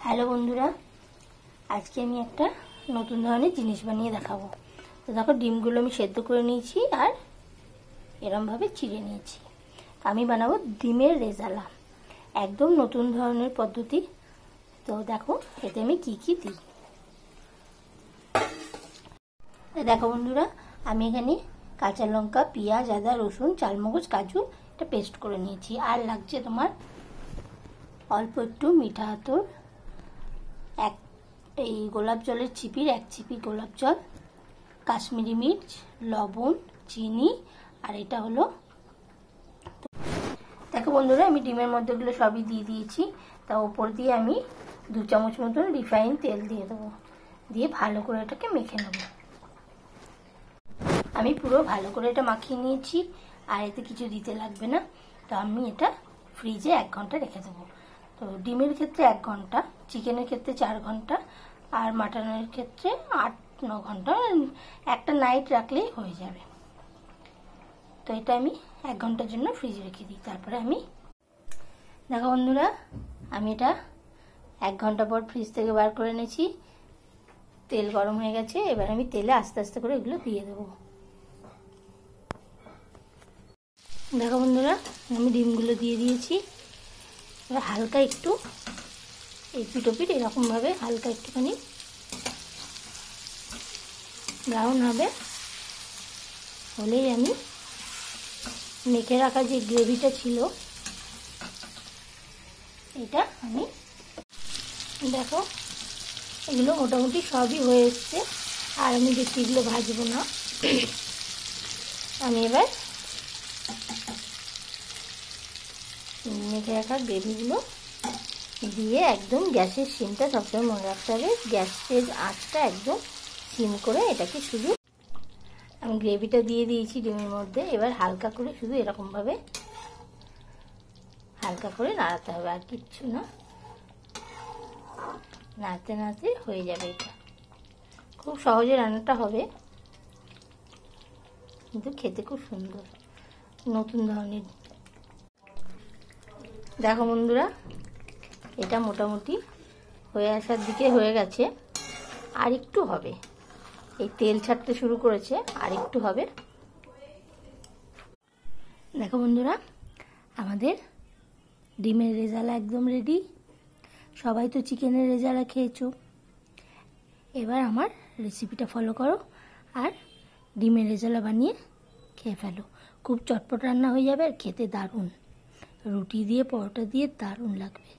Hello বন্ধুরা, আজকে আমি একটা নতুন ধরনের জিনিস বানিয়ে দেখাবো। তো দেখো, ডিমগুলো আমি সেদ্ধ করে নিয়েছি আর এরমভাবে চিড়ে নিয়েছি। আমি বানাবো ডিমের রেজালা, একদম নতুন ধরনের পদ্ধতি। তো দেখো এতে আমি কি কি দিই। দেখো বন্ধুরা, আমি এখানে কাঁচা লঙ্কা, পেঁয়াজ, আদা, রসুন, চালমগজ, কাজু এটা পেস্ট করে নিয়েছি। আর লাগছে তোমার অল্প একটু মিঠা আতর, এই গোলাপ জলের ছিপির 1 ছিপি গোলাপ জল, কাশ্মীরি মির্চ, লবণ, চিনি, আর এটা হলো। দেখো বন্ধুরা, আমি ডিমের মধ্যে এগুলো সবই দিয়ে দিয়েছি। তা ওপর দিয়ে আমি 2 চামচ মতন রিফাইন তেল দিয়ে দেবো, দিয়ে ভালো করে এটাকে মেখে নেব। আমি পুরো ভালো করে এটা মাখিয়ে নিয়েছি, আর এতে কিছু দিতে লাগবে না। তো আমি এটা ফ্রিজে 1 ঘন্টা রেখে দেবো। তো ডিমের ক্ষেত্রে 1 ঘন্টা, চিকেনের ক্ষেত্রে 4 ঘন্টা, আর মাটনের ক্ষেত্রে 8-9 ঘন্টা, একটা নাইট রাখলেই হয়ে যাবে। তো এটা আমি 1 ঘন্টার জন্য ফ্রিজে রেখে দিই। তারপরে আমি দেখো বন্ধুরা, আমি এটা 1 ঘন্টা পর ফ্রিজ থেকে বার করে এনেছি। তেল গরম হয়ে গেছে, এবার আমি তেলে আস্তে আস্তে করে এগুলো দিয়ে দেবো। দেখো বন্ধুরা, আমি ডিমগুলো দিয়ে দিয়েছি। এবার হালকা একটু এপিট ওপিট এরকমভাবে হালকা একটুখানি ব্রাউন হবে, হলেই আমি মেখে রাখা যে গ্রেভিটা ছিল এটা আমি, দেখো এগুলো মোটামুটি সবই হয়ে এসছে। আর আমি বেশি এগুলো ভাজবো না। আমি এবার মেখে রাখা গ্রেভিগুলো দিয়ে একদম গ্যাসের সিমটা সবসময় মনে রাখতে হবে। গ্যাসের আঁচটা একদম সিম করে এটাকে শুধু আমি গ্রেভিটা দিয়ে দিয়েছি ডিমের মধ্যে। এবার হালকা করে শুধু এরকমভাবে হালকা করে নাড়াতে হবে, আর কিচ্ছু না। নাড়তে নাড়তে হয়ে যাবে। এটা খুব সহজে রান্নাটা হবে, কিন্তু খেতে খুব সুন্দর, নতুন ধরনের। দেখো বন্ধুরা, এটা মোটামুটি হয়ে আসার দিকে হয়ে গেছে, আর একটু হবে। এই তেল ছাড়তে শুরু করেছে, আর একটু হবে। দেখো বন্ধুরা, আমাদের ডিমের রেজালা একদম রেডি। সবাই তো চিকেনের রেজালা খেয়েছো, এবার আমার রেসিপিটা ফলো করো আর ডিমের রেজালা বানিয়ে খেয়ে ফেলো। খুব চটপট রান্না হয়ে যাবে, আর খেতে দারুণ, রুটি দিয়ে পরোটা দিয়ে দারুণ লাগবে।